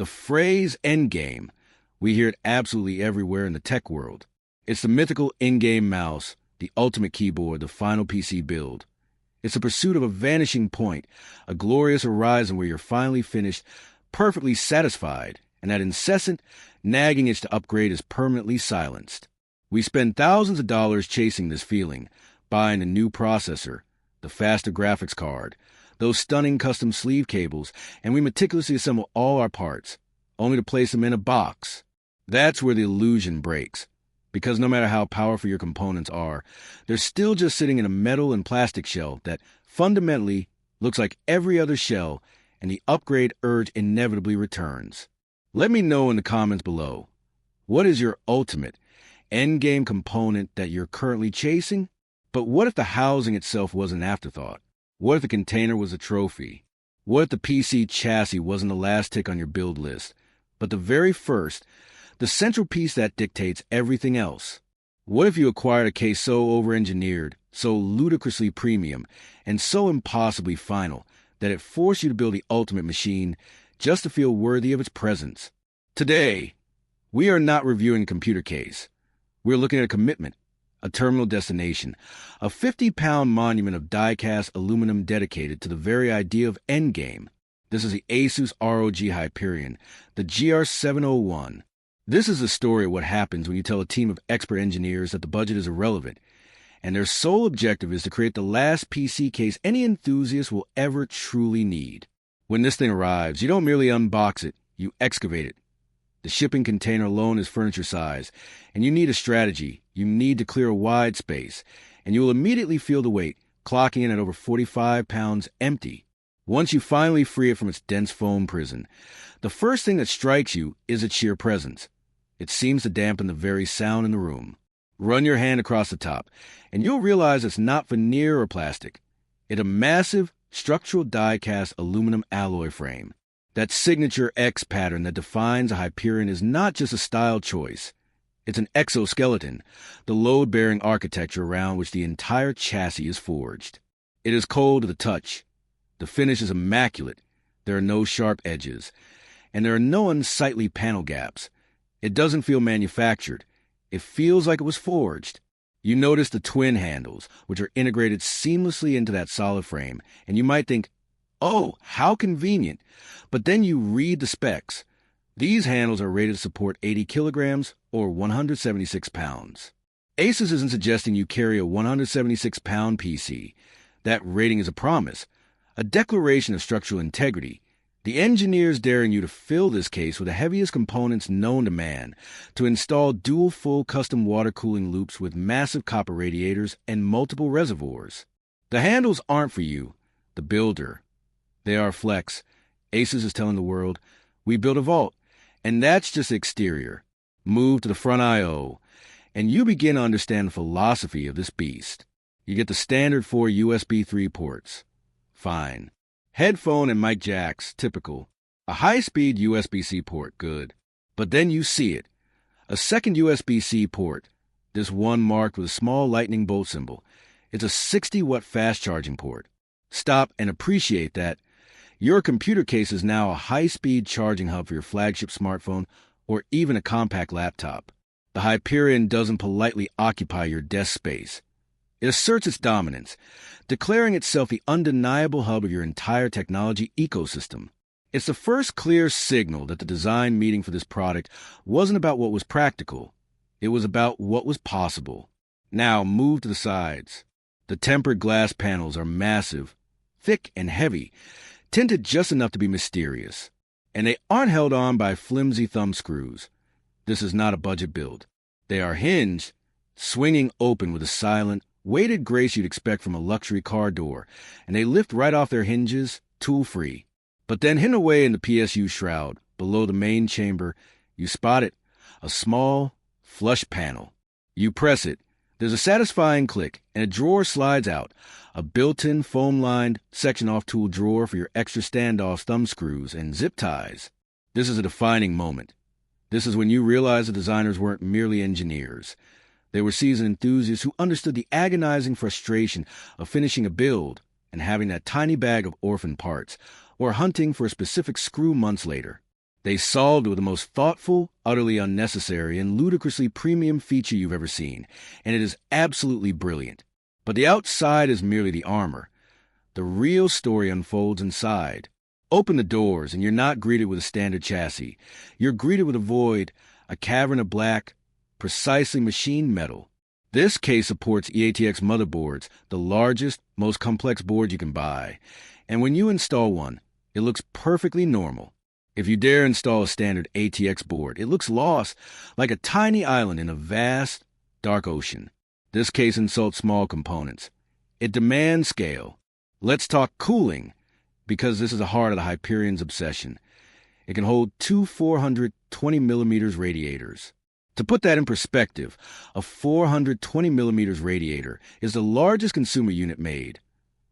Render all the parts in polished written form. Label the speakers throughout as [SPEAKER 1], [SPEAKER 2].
[SPEAKER 1] The phrase endgame, we hear it absolutely everywhere in the tech world. It's the mythical in-game mouse, the ultimate keyboard, the final PC build. It's the pursuit of a vanishing point, a glorious horizon where you're finally finished, perfectly satisfied, and that incessant, nagging itch to upgrade is permanently silenced. We spend thousands of dollars chasing this feeling, buying the new processor, the faster graphics card, those stunning custom sleeve cables, and we meticulously assemble all our parts, only to place them in a box. That's where the illusion breaks, because no matter how powerful your components are, they're still just sitting in a metal and plastic shell that fundamentally looks like every other shell, and the upgrade urge inevitably returns. Let me know in the comments below, what is your ultimate endgame component that you're currently chasing? But what if the housing itself was an afterthought? What if the container was a trophy? What if the PC chassis wasn't the last tick on your build list, but the very first, the central piece that dictates everything else? What if you acquired a case so over-engineered, so ludicrously premium, and so impossibly final that it forced you to build the ultimate machine just to feel worthy of its presence? Today, we are not reviewing a computer case. We're looking at a commitment, a terminal destination, a 50-pound monument of die-cast aluminum dedicated to the very idea of endgame. This is the Asus ROG Hyperion, the GR701. This is the story of what happens when you tell a team of expert engineers that the budget is irrelevant, and their sole objective is to create the last PC case any enthusiast will ever truly need. When this thing arrives, you don't merely unbox it, you excavate it. The shipping container alone is furniture size, and you need a strategy. You need to clear a wide space, and you will immediately feel the weight, clocking in at over 45 pounds empty. Once you finally free it from its dense foam prison, the first thing that strikes you is its sheer presence. It seems to dampen the very sound in the room. Run your hand across the top, and you'll realize it's not veneer or plastic. It's a massive, structural die-cast aluminum alloy frame. That signature X pattern that defines a Hyperion is not just a style choice. It's an exoskeleton, the load-bearing architecture around which the entire chassis is forged. It is cold to the touch. The finish is immaculate. There are no sharp edges, and there are no unsightly panel gaps. It doesn't feel manufactured. It feels like it was forged. You notice the twin handles, which are integrated seamlessly into that solid frame, and you might think, oh, how convenient. But then you read the specs. These handles are rated to support 80 kilograms or 176 pounds. Asus isn't suggesting you carry a 176-pound PC. That rating is a promise, a declaration of structural integrity. The engineers daring you to fill this case with the heaviest components known to man, to install dual full custom water cooling loops with massive copper radiators and multiple reservoirs. The handles aren't for you, the builder. They are flex. Asus is telling the world, we built a vault, and that's just the exterior. Move to the front I/O, and you begin to understand the philosophy of this beast. You get the standard 4 USB 3 ports. Fine. Headphone and mic jacks, typical. A high-speed USB-C port, good. But then you see it. A second USB-C port, this one marked with a small lightning bolt symbol. It's a 60-watt fast-charging port. Stop and appreciate that. Your computer case is now a high-speed charging hub for your flagship smartphone or even a compact laptop. The Hyperion doesn't politely occupy your desk space. It asserts its dominance, declaring itself the undeniable hub of your entire technology ecosystem. It's the first clear signal that the design meeting for this product wasn't about what was practical. It was about what was possible. Now move to the sides. The tempered glass panels are massive, thick and heavy, tinted just enough to be mysterious. And they aren't held on by flimsy thumb screws. This is not a budget build. They are hinged, swinging open with a silent, weighted grace you'd expect from a luxury car door, and they lift right off their hinges, tool-free. But then hidden away in the PSU shroud, below the main chamber, you spot it, a small, flush panel. You press it. There's a satisfying click, and a drawer slides out, a built-in foam-lined section-off tool drawer for your extra standoff thumb screws and zip ties. This is a defining moment. This is when you realize the designers weren't merely engineers. They were seasoned enthusiasts who understood the agonizing frustration of finishing a build and having that tiny bag of orphan parts, or hunting for a specific screw months later. They solved it with the most thoughtful, utterly unnecessary, and ludicrously premium feature you've ever seen, and it is absolutely brilliant. But the outside is merely the armor. The real story unfolds inside. Open the doors, and you're not greeted with a standard chassis. You're greeted with a void, a cavern of black, precisely machined metal. This case supports EATX motherboards, the largest, most complex board you can buy. And when you install one, it looks perfectly normal. If you dare install a standard ATX board, it looks lost, like a tiny island in a vast, dark ocean. This case insults small components. It demands scale. Let's talk cooling, because this is the heart of the Hyperion's obsession. It can hold two 420mm radiators. To put that in perspective, a 420mm radiator is the largest consumer unit made,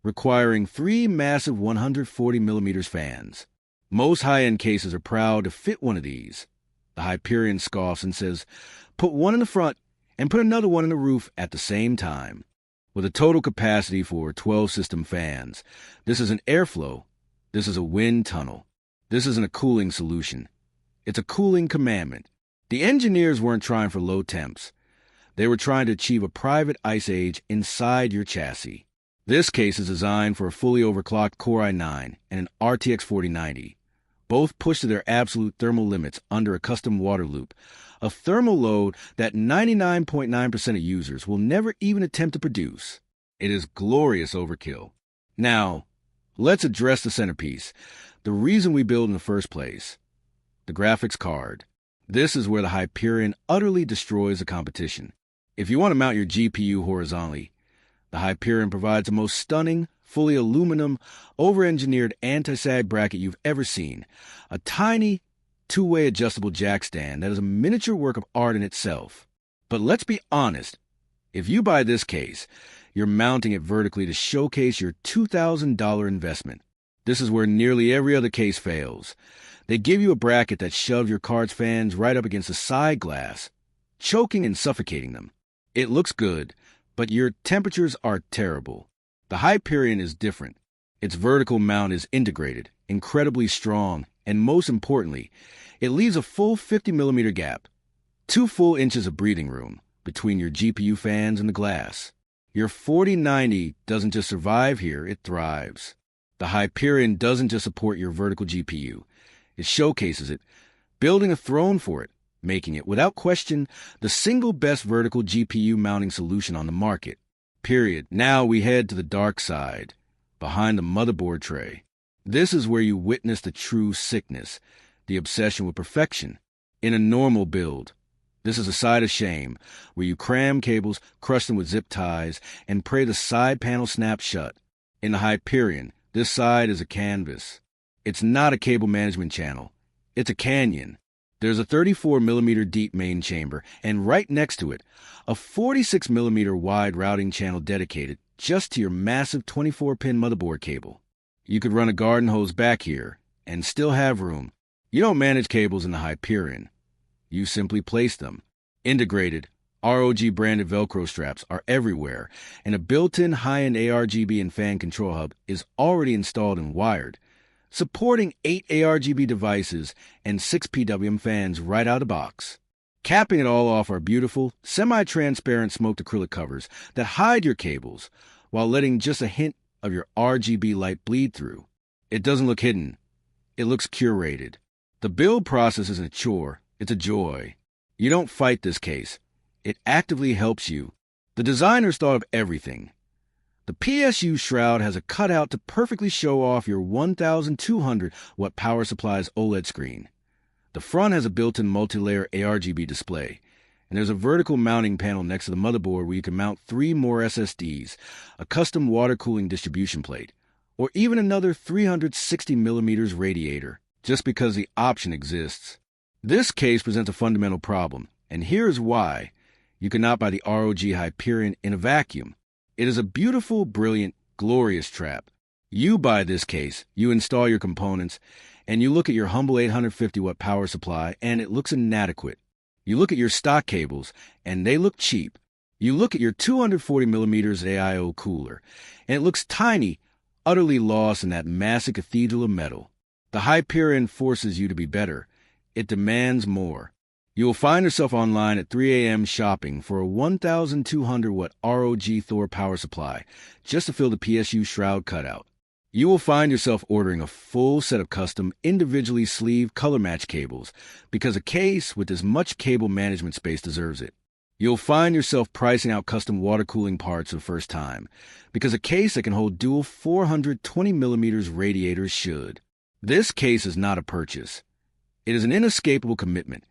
[SPEAKER 1] requiring three massive 140mm fans. Most high-end cases are proud to fit one of these. The Hyperion scoffs and says, put one in the front and put another one in the roof at the same time. With a total capacity for 12 system fans, this is an airflow. This is a wind tunnel. This isn't a cooling solution. It's a cooling commandment. The engineers weren't trying for low temps. They were trying to achieve a private ice age inside your chassis. This case is designed for a fully overclocked Core i9 and an RTX 4090. Both push to their absolute thermal limits under a custom water loop, a thermal load that 99.9% of users will never even attempt to produce. It is glorious overkill. Now, let's address the centerpiece, the reason we build in the first place, the graphics card. This is where the Hyperion utterly destroys the competition. If you want to mount your GPU horizontally, the Hyperion provides the most stunning, fully aluminum, over-engineered anti-sag bracket you've ever seen. A tiny, two-way adjustable jack stand that is a miniature work of art in itself. But let's be honest, if you buy this case, you're mounting it vertically to showcase your $2,000 investment. This is where nearly every other case fails. They give you a bracket that shoves your card's fans right up against the side glass, choking and suffocating them. It looks good, but your temperatures are terrible. The Hyperion is different. Its vertical mount is integrated, incredibly strong, and most importantly, it leaves a full 50mm gap, 2 full inches of breathing room between your GPU fans and the glass. Your 4090 doesn't just survive here, it thrives. The Hyperion doesn't just support your vertical GPU, it showcases it, building a throne for it, making it, without question, the single best vertical GPU mounting solution on the market. Period. Now we head to the dark side, behind the motherboard tray. This is where you witness the true sickness, the obsession with perfection. In a normal build, this is a side of shame, where you cram cables, crush them with zip ties, and pray the side panel snaps shut. In the Hyperion, this side is a canvas. It's not a cable management channel. It's a canyon. There's a 34mm deep main chamber, and right next to it, a 46mm wide routing channel dedicated just to your massive 24-pin motherboard cable. You could run a garden hose back here and still have room. You don't manage cables in the Hyperion. You simply place them. Integrated, ROG branded Velcro straps are everywhere, and a built-in high-end ARGB and fan control hub is already installed and wired, supporting 8 ARGB devices and 6 PWM fans right out of the box. Capping it all off are beautiful, semi-transparent smoked acrylic covers that hide your cables while letting just a hint of your RGB light bleed through. It doesn't look hidden. It looks curated. The build process isn't a chore, it's a joy. You don't fight this case. It actively helps you. The designers thought of everything. The PSU shroud has a cutout to perfectly show off your 1,200 watt power supply's OLED screen. The front has a built-in multi-layer ARGB display, and there's a vertical mounting panel next to the motherboard where you can mount 3 more SSDs, a custom water cooling distribution plate, or even another 360mm radiator, just because the option exists. This case presents a fundamental problem, and here's why. You cannot buy the ROG Hyperion in a vacuum. It is a beautiful, brilliant, glorious trap. You buy this case, you install your components, and you look at your humble 850 watt power supply, and it looks inadequate. You look at your stock cables, and they look cheap. You look at your 240mm AIO cooler, and it looks tiny, utterly lost in that massive cathedral of metal. The Hyperion forces you to be better. It demands more. You will find yourself online at 3 a.m. shopping for a 1,200-watt ROG Thor power supply just to fill the PSU shroud cutout. You will find yourself ordering a full set of custom, individually sleeved color match cables because a case with as much cable management space deserves it. You'll find yourself pricing out custom water cooling parts for the first time because a case that can hold dual 420mm radiators should. This case is not a purchase. It is an inescapable commitment,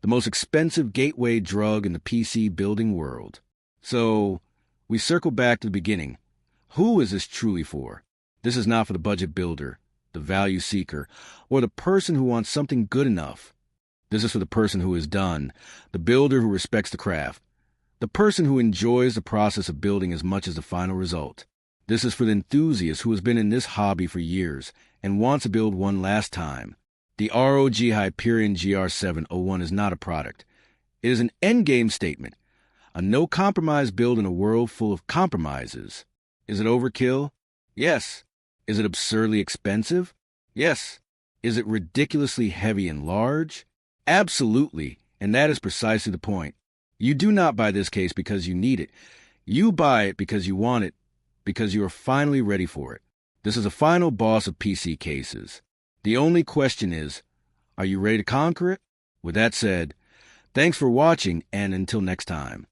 [SPEAKER 1] the most expensive gateway drug in the PC building world. So, we circle back to the beginning. Who is this truly for? This is not for the budget builder, the value seeker, or the person who wants something good enough. This is for the person who is done, the builder who respects the craft, the person who enjoys the process of building as much as the final result. This is for the enthusiast who has been in this hobby for years and wants to build one last time. The ROG Hyperion GR701 is not a product. It is an endgame statement, a no-compromise build in a world full of compromises. Is it overkill? Yes. Is it absurdly expensive? Yes. Is it ridiculously heavy and large? Absolutely, and that is precisely the point. You do not buy this case because you need it. You buy it because you want it, because you are finally ready for it. This is a final boss of PC cases. The only question is, are you ready to conquer it? With that said, thanks for watching, and until next time.